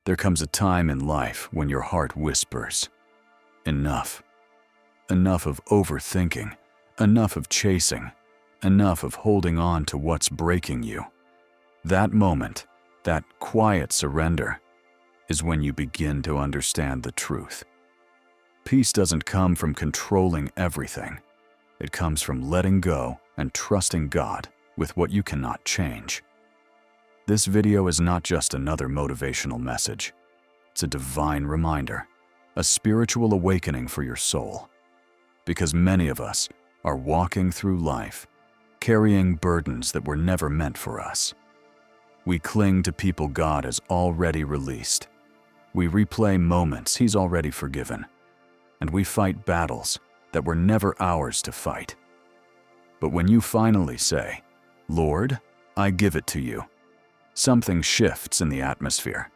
There comes a time in life when your heart whispers, enough. Enough of overthinking, enough of chasing, enough of holding on to what's breaking you. That moment, that quiet surrender, is when you begin to understand the truth. Peace doesn't come from controlling everything. It comes from letting go and trusting God with what you cannot change. This video is not just another motivational message. It's a divine reminder, a spiritual awakening for your soul. Because many of us are walking through life, carrying burdens that were never meant for us. We cling to people God has already released. We replay moments He's already forgiven. And we fight battles that were never ours to fight. But when you finally say, "Lord, I give it to you," something shifts in the atmosphere.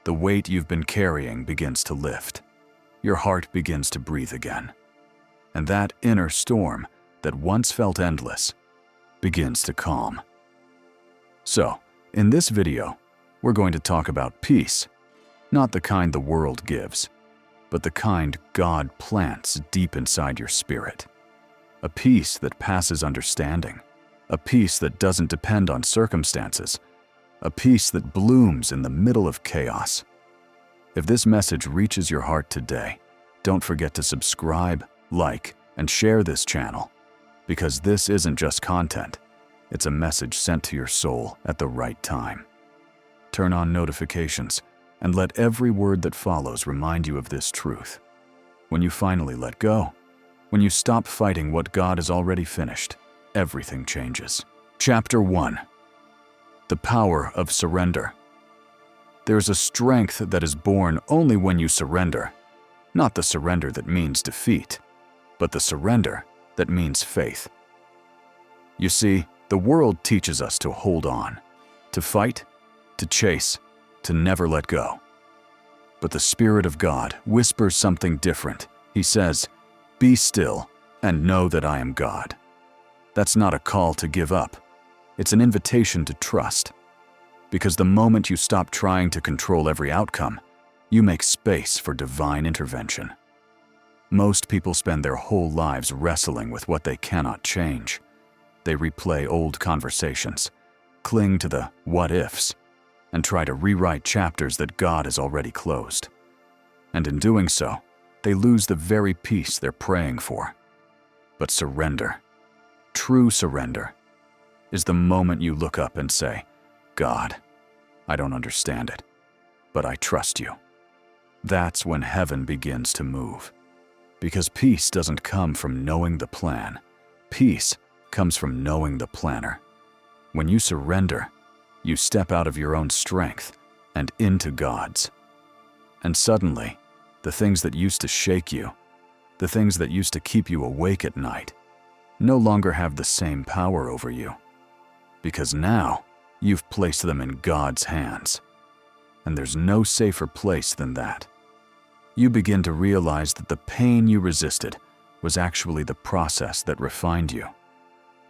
The weight you've been carrying begins to lift. Your heart begins to breathe again. And that inner storm that once felt endless begins to calm. So, in this video, we're going to talk about peace, not the kind the world gives, but the kind God plants deep inside your spirit. A peace that passes understanding, a peace that doesn't depend on circumstances, a peace that blooms in the middle of chaos. If this message reaches your heart today, don't forget to subscribe, like, and share this channel, because this isn't just content, it's a message sent to your soul at the right time. Turn on notifications, and let every word that follows remind you of this truth. When you finally let go, when you stop fighting what God has already finished, everything changes. Chapter 1. The Power of Surrender. There's a strength that is born only when you surrender, not the surrender that means defeat, but the surrender that means faith. You see, the world teaches us to hold on, to fight, to chase, to never let go. But the Spirit of God whispers something different. He says, "Be still and know that I am God." That's not a call to give up. It's an invitation to trust. Because the moment you stop trying to control every outcome, you make space for divine intervention. Most people spend their whole lives wrestling with what they cannot change. They replay old conversations, cling to the what-ifs, and try to rewrite chapters that God has already closed. And in doing so, they lose the very peace they're praying for. But surrender, true surrender, is the moment you look up and say, "God, I don't understand it, but I trust you." That's when heaven begins to move. Because peace doesn't come from knowing the plan. Peace comes from knowing the planner. When you surrender, you step out of your own strength and into God's. And suddenly, the things that used to shake you, the things that used to keep you awake at night, no longer have the same power over you. Because now, you've placed them in God's hands. And there's no safer place than that. You begin to realize that the pain you resisted was actually the process that refined you.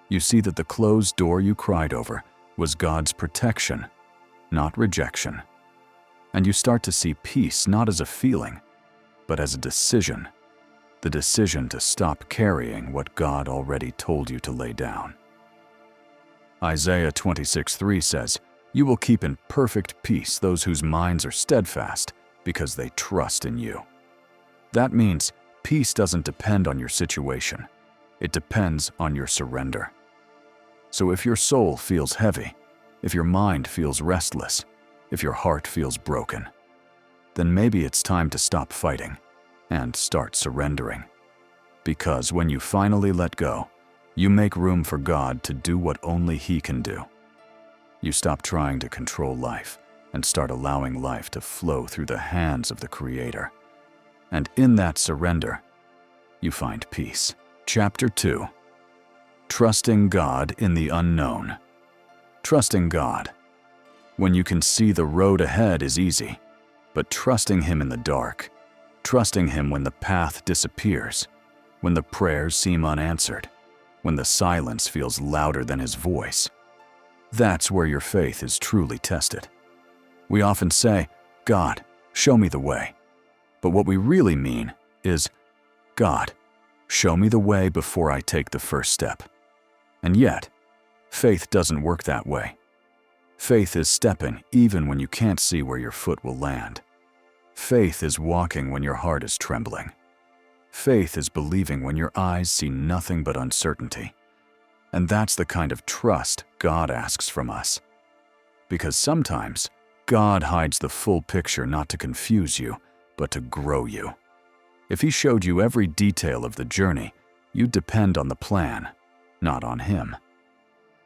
You see that the closed door you cried over was God's protection, not rejection. And you start to see peace not as a feeling, but as a decision. The decision to stop carrying what God already told you to lay down. Isaiah 26:3 says, "You will keep in perfect peace those whose minds are steadfast, because they trust in you." That means peace doesn't depend on your situation. It depends on your surrender. So if your soul feels heavy, if your mind feels restless, if your heart feels broken, then maybe it's time to stop fighting and start surrendering. Because when you finally let go, you make room for God to do what only He can do. You stop trying to control life and start allowing life to flow through the hands of the Creator. And in that surrender, you find peace. Chapter 2. Trusting God in the unknown. Trusting God. When you can see the road ahead is easy, but trusting Him in the dark, trusting Him when the path disappears, when the prayers seem unanswered, when the silence feels louder than His voice, that's where your faith is truly tested. We often say, God, show me the way. But what we really mean is, God, show me the way before I take the first step. And yet, faith doesn't work that way. Faith is stepping even when you can't see where your foot will land. Faith is walking when your heart is trembling. Faith is believing when your eyes see nothing but uncertainty. And that's the kind of trust God asks from us. Because sometimes, God hides the full picture not to confuse you, but to grow you. If He showed you every detail of the journey, you'd depend on the plan, not on Him.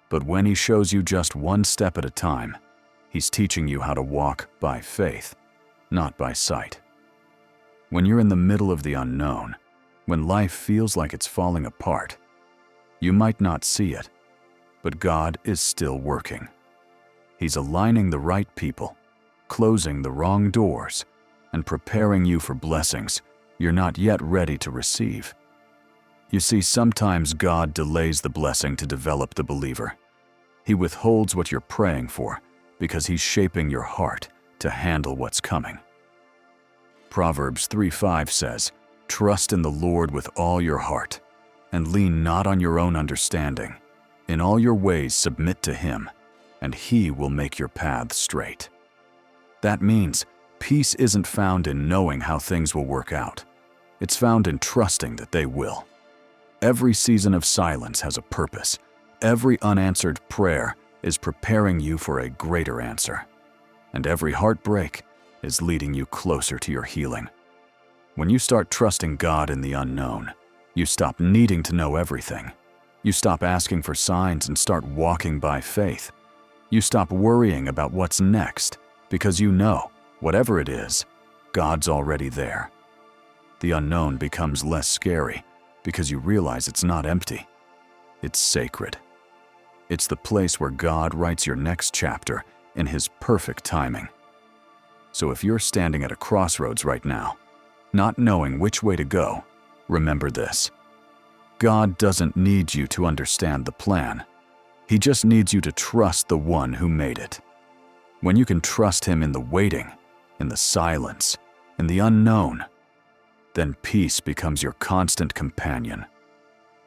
But when He shows you just one step at a time, He's teaching you how to walk by faith, not by sight. When you're in the middle of the unknown, when life feels like it's falling apart, you might not see it, but God is still working. He's aligning the right people, closing the wrong doors, and preparing you for blessings you're not yet ready to receive. You see, sometimes God delays the blessing to develop the believer. He withholds what you're praying for because He's shaping your heart to handle what's coming. Proverbs 3:5 says, "Trust in the Lord with all your heart, and lean not on your own understanding. In all your ways submit to Him, and He will make your paths straight." That means peace isn't found in knowing how things will work out. It's found in trusting that they will. Every season of silence has a purpose. Every unanswered prayer is preparing you for a greater answer. And every heartbreak is leading you closer to your healing. When you start trusting God in the unknown, you stop needing to know everything. You stop asking for signs and start walking by faith. You stop worrying about what's next because you know, whatever it is, God's already there. The unknown becomes less scary because you realize it's not empty. It's sacred. It's the place where God writes your next chapter in His perfect timing. So if you're standing at a crossroads right now, not knowing which way to go, remember this. God doesn't need you to understand the plan. He just needs you to trust the one who made it. When you can trust Him in the waiting, in the silence, in the unknown, then peace becomes your constant companion.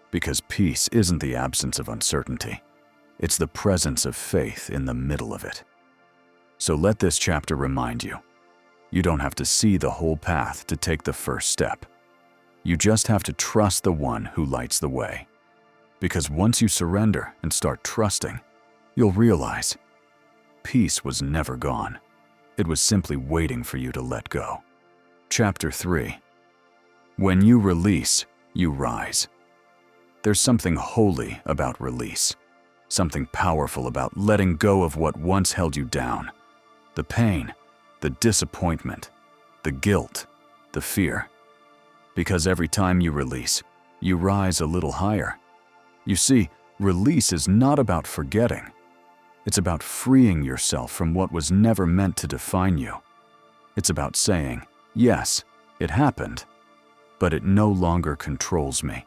Because peace isn't the absence of uncertainty. It's the presence of faith in the middle of it. So let this chapter remind you, you don't have to see the whole path to take the first step. You just have to trust the one who lights the way. Because once you surrender and start trusting, you'll realize peace was never gone. It was simply waiting for you to let go. Chapter 3. When you release, you rise. There's something holy about release. Something powerful about letting go of what once held you down. The pain, the disappointment, the guilt, the fear. Because every time you release, you rise a little higher. You see, release is not about forgetting. It's about freeing yourself from what was never meant to define you. It's about saying, yes, it happened, but it no longer controls me.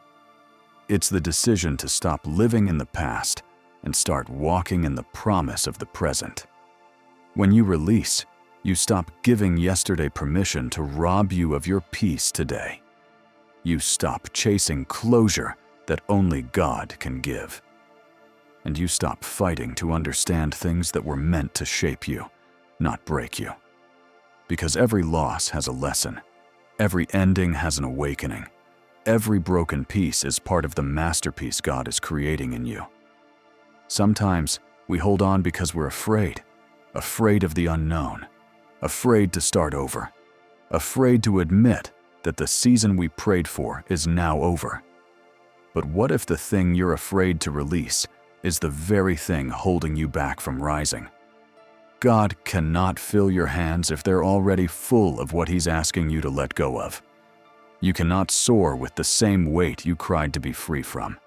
It's the decision to stop living in the past and start walking in the promise of the present. When you release, you stop giving yesterday permission to rob you of your peace today. You stop chasing closure that only God can give. And you stop fighting to understand things that were meant to shape you, not break you. Because every loss has a lesson. Every ending has an awakening. Every broken piece is part of the masterpiece God is creating in you. Sometimes we hold on because we're afraid of the unknown, afraid to start over, afraid to admit that the season we prayed for is now over. But what if the thing you're afraid to release is the very thing holding you back from rising? God cannot fill your hands if they're already full of what He's asking you to let go of. You cannot soar with the same weight you cried to be free from.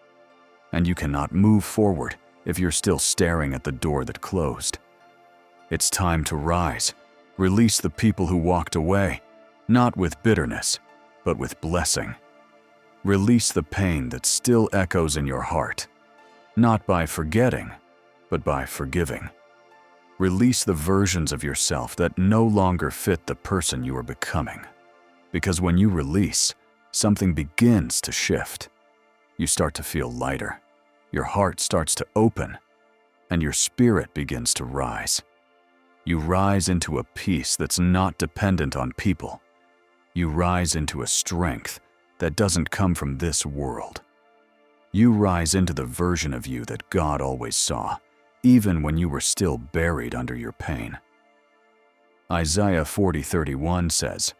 And you cannot move forward if you're still staring at the door that closed. It's time to rise. Release the people who walked away, not with bitterness, but with blessing. Release the pain that still echoes in your heart, not by forgetting, but by forgiving. Release the versions of yourself that no longer fit the person you are becoming. Because when you release, something begins to shift. You start to feel lighter. Your heart starts to open, and your spirit begins to rise. You rise into a peace that's not dependent on people. You rise into a strength that doesn't come from this world. You rise into the version of you that God always saw, even when you were still buried under your pain. Isaiah 40:31 says,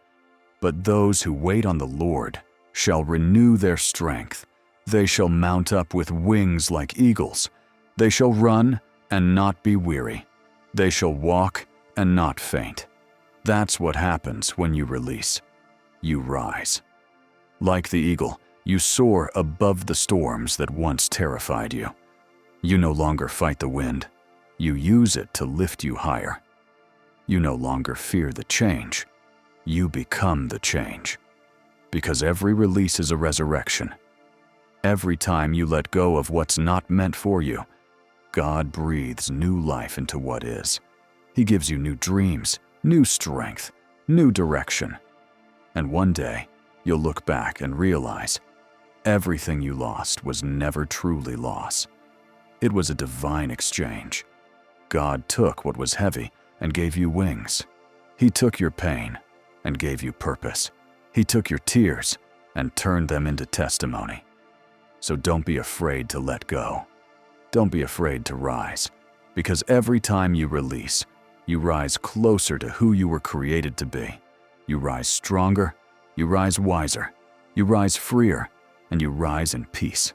"But those who wait on the Lord shall renew their strength. They shall mount up with wings like eagles. They shall run and not be weary. They shall walk and not faint." That's what happens when you release. You rise. Like the eagle, you soar above the storms that once terrified you. You no longer fight the wind. You use it to lift you higher. You no longer fear the change. You become the change. Because every release is a resurrection. Every time you let go of what's not meant for you, God breathes new life into what is. He gives you new dreams, new strength, new direction. And one day, you'll look back and realize everything you lost was never truly loss. It was a divine exchange. God took what was heavy and gave you wings. He took your pain and gave you purpose. He took your tears and turned them into testimony. So don't be afraid to let go. Don't be afraid to rise, because every time you release, you rise closer to who you were created to be. You rise stronger, you rise wiser, you rise freer, and you rise in peace.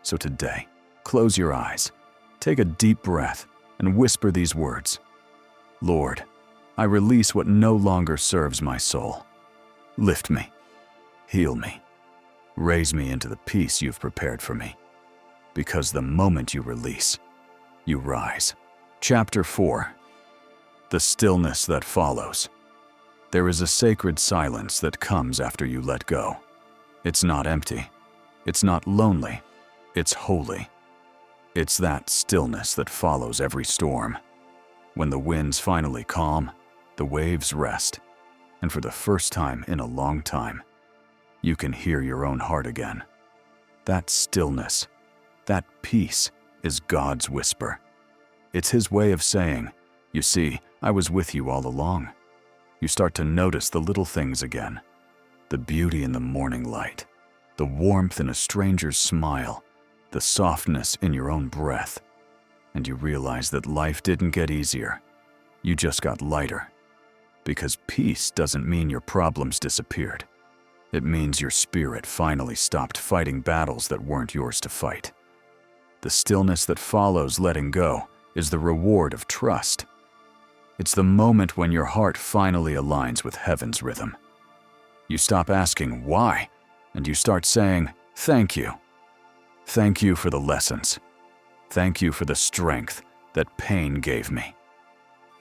So today, close your eyes, take a deep breath, and whisper these words. Lord, I release what no longer serves my soul. Lift me, heal me, raise me into the peace you've prepared for me. Because the moment you release, you rise. Chapter 4. The stillness that follows. There is a sacred silence that comes after you let go. It's not empty. It's not lonely. It's holy. It's that stillness that follows every storm. When the winds finally calm, the waves rest, and for the first time in a long time, you can hear your own heart again. That stillness, that peace, is God's whisper. It's His way of saying, "You see, I was with you all along." You start to notice the little things again. The beauty in the morning light, the warmth in a stranger's smile, the softness in your own breath. And you realize that life didn't get easier. You just got lighter. Because peace doesn't mean your problems disappeared. It means your spirit finally stopped fighting battles that weren't yours to fight. The stillness that follows letting go is the reward of trust. It's the moment when your heart finally aligns with heaven's rhythm. You stop asking why, and you start saying, "Thank you. Thank you for the lessons. Thank you for the strength that pain gave me.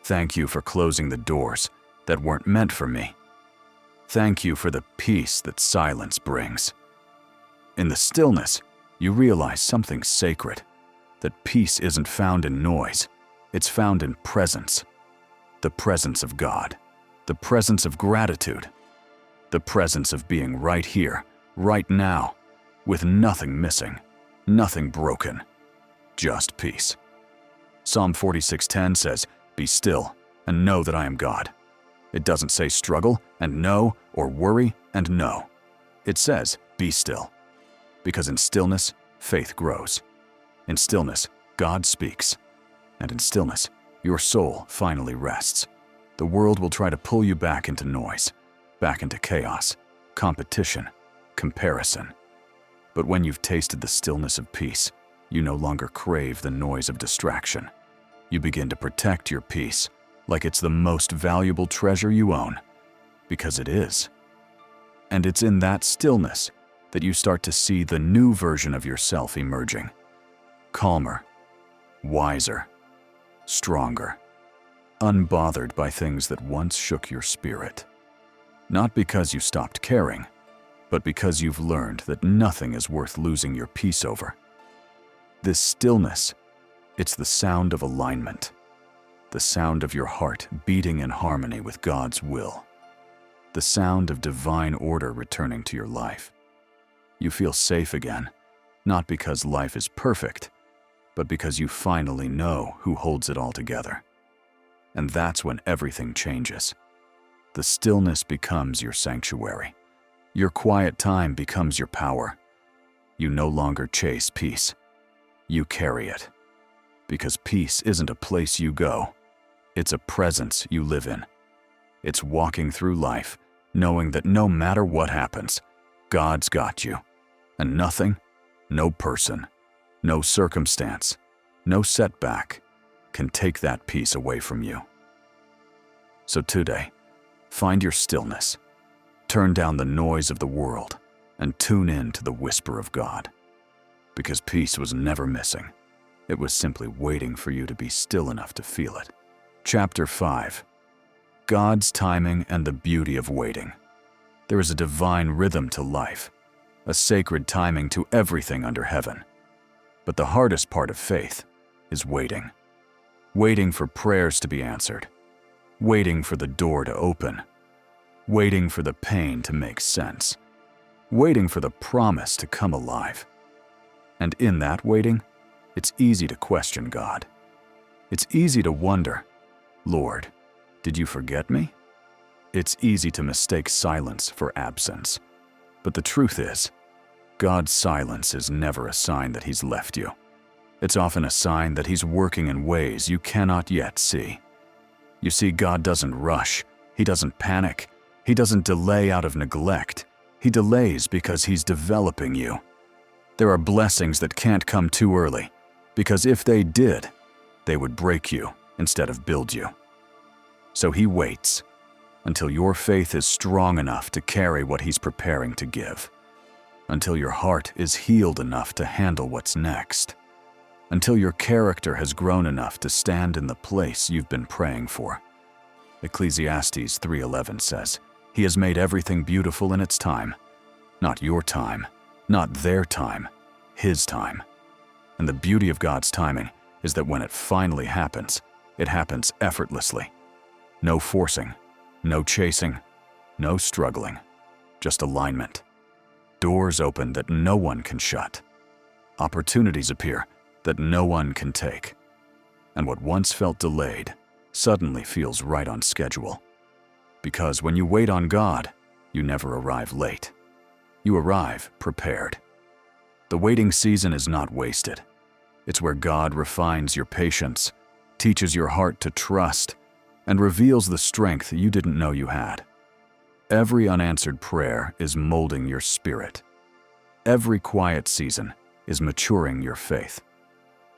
Thank you for closing the doors that weren't meant for me. Thank you for the peace that silence brings." In the stillness, you realize something sacred, that peace isn't found in noise, it's found in presence. The presence of God, the presence of gratitude, the presence of being right here, right now, with nothing missing, nothing broken, just peace. Psalm 46:10 says, "Be still and know that I am God." It doesn't say struggle and no, or worry and no. It says, be still. Because in stillness, faith grows. In stillness, God speaks. And in stillness, your soul finally rests. The world will try to pull you back into noise, back into chaos, competition, comparison. But when you've tasted the stillness of peace, you no longer crave the noise of distraction. You begin to protect your peace like it's the most valuable treasure you own, because it is. And it's in that stillness that you start to see the new version of yourself emerging. Calmer, wiser, stronger, unbothered by things that once shook your spirit. Not because you stopped caring, but because you've learned that nothing is worth losing your peace over. This stillness, it's the sound of alignment. the sound of your heart beating in harmony with God's will, the sound of divine order returning to your life. You feel safe again, not because life is perfect, but because you finally know who holds it all together. And that's when everything changes. The stillness becomes your sanctuary. Your quiet time becomes your power. You no longer chase peace. You carry it. Because peace isn't a place you go. It's a presence you live in. It's walking through life, knowing that no matter what happens, God's got you. And nothing, no person, no circumstance, no setback can take that peace away from you. So today, find your stillness. Turn down the noise of the world and tune in to the whisper of God. Because peace was never missing. It was simply waiting for you to be still enough to feel it. Chapter 5. God's timing and the beauty of waiting. There is a divine rhythm to life, a sacred timing to everything under heaven. But the hardest part of faith is waiting. Waiting for prayers to be answered. Waiting for the door to open. Waiting for the pain to make sense. Waiting for the promise to come alive. And in that waiting, it's easy to question God. It's easy to wonder, Lord, did you forget me? It's easy to mistake silence for absence. But the truth is, God's silence is never a sign that He's left you. It's often a sign that He's working in ways you cannot yet see. You see, God doesn't rush. He doesn't panic. He doesn't delay out of neglect. He delays because He's developing you. There are blessings that can't come too early, because if they did, they would break you instead of build you. So He waits until your faith is strong enough to carry what He's preparing to give, until your heart is healed enough to handle what's next, until your character has grown enough to stand in the place you've been praying for. Ecclesiastes 3:11 says, He has made everything beautiful in its time. Not your time, not their time, His time. And the beauty of God's timing is that when it finally happens, it happens effortlessly. No forcing, no chasing, no struggling, just alignment. Doors open that no one can shut. Opportunities appear that no one can take. And what once felt delayed suddenly feels right on schedule. Because when you wait on God, you never arrive late. You arrive prepared. The waiting season is not wasted. It's where God refines your patience, teaches your heart to trust, and reveals the strength you didn't know you had. Every unanswered prayer is molding your spirit. Every quiet season is maturing your faith.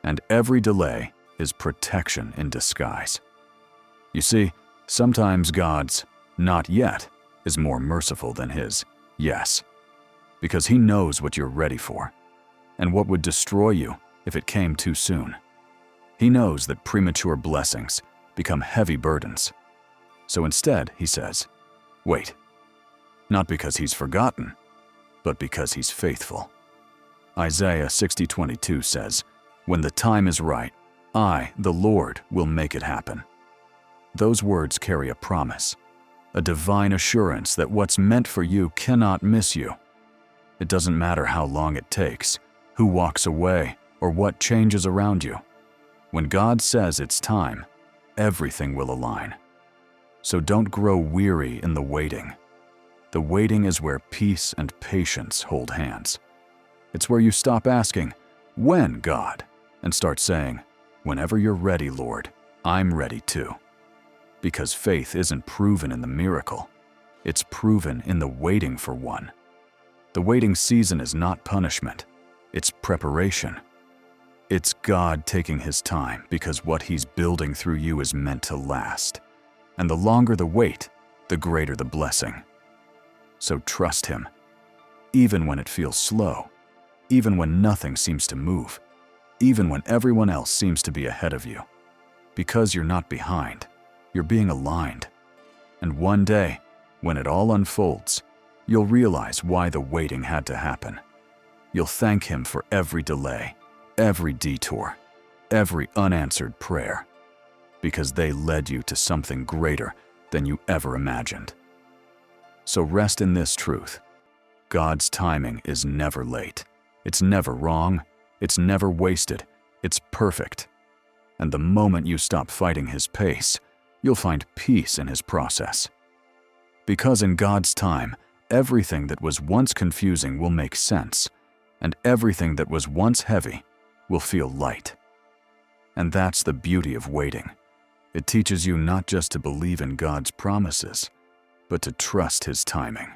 And every delay is protection in disguise. You see, sometimes God's "not yet" is more merciful than His "yes," because He knows what you're ready for and what would destroy you if it came too soon. He knows that premature blessings become heavy burdens. So instead, He says, wait. Not because He's forgotten, but because He's faithful. Isaiah 60:22 says, When the time is right, I, the Lord, will make it happen. Those words carry a promise, a divine assurance that what's meant for you cannot miss you. It doesn't matter how long it takes, who walks away, or what changes around you. When God says it's time, everything will align. So don't grow weary in the waiting. The waiting is where peace and patience hold hands. It's where you stop asking, "When, God?" and start saying, "Whenever you're ready, Lord, I'm ready too." Because faith isn't proven in the miracle. It's proven in the waiting for one. The waiting season is not punishment. It's preparation. It's God taking His time because what He's building through you is meant to last. And the longer the wait, the greater the blessing. So trust Him, even when it feels slow, even when nothing seems to move, even when everyone else seems to be ahead of you. Because you're not behind, you're being aligned. And one day, when it all unfolds, you'll realize why the waiting had to happen. You'll thank Him for every delay, every detour, every unanswered prayer. because they led you to something greater than you ever imagined. So rest in this truth. God's timing is never late. It's never wrong. It's never wasted. It's perfect. And the moment you stop fighting His pace, you'll find peace in His process. Because in God's time, everything that was once confusing will make sense, and everything that was once heavy will feel light. And that's the beauty of waiting. It teaches you not just to believe in God's promises, but to trust His timing.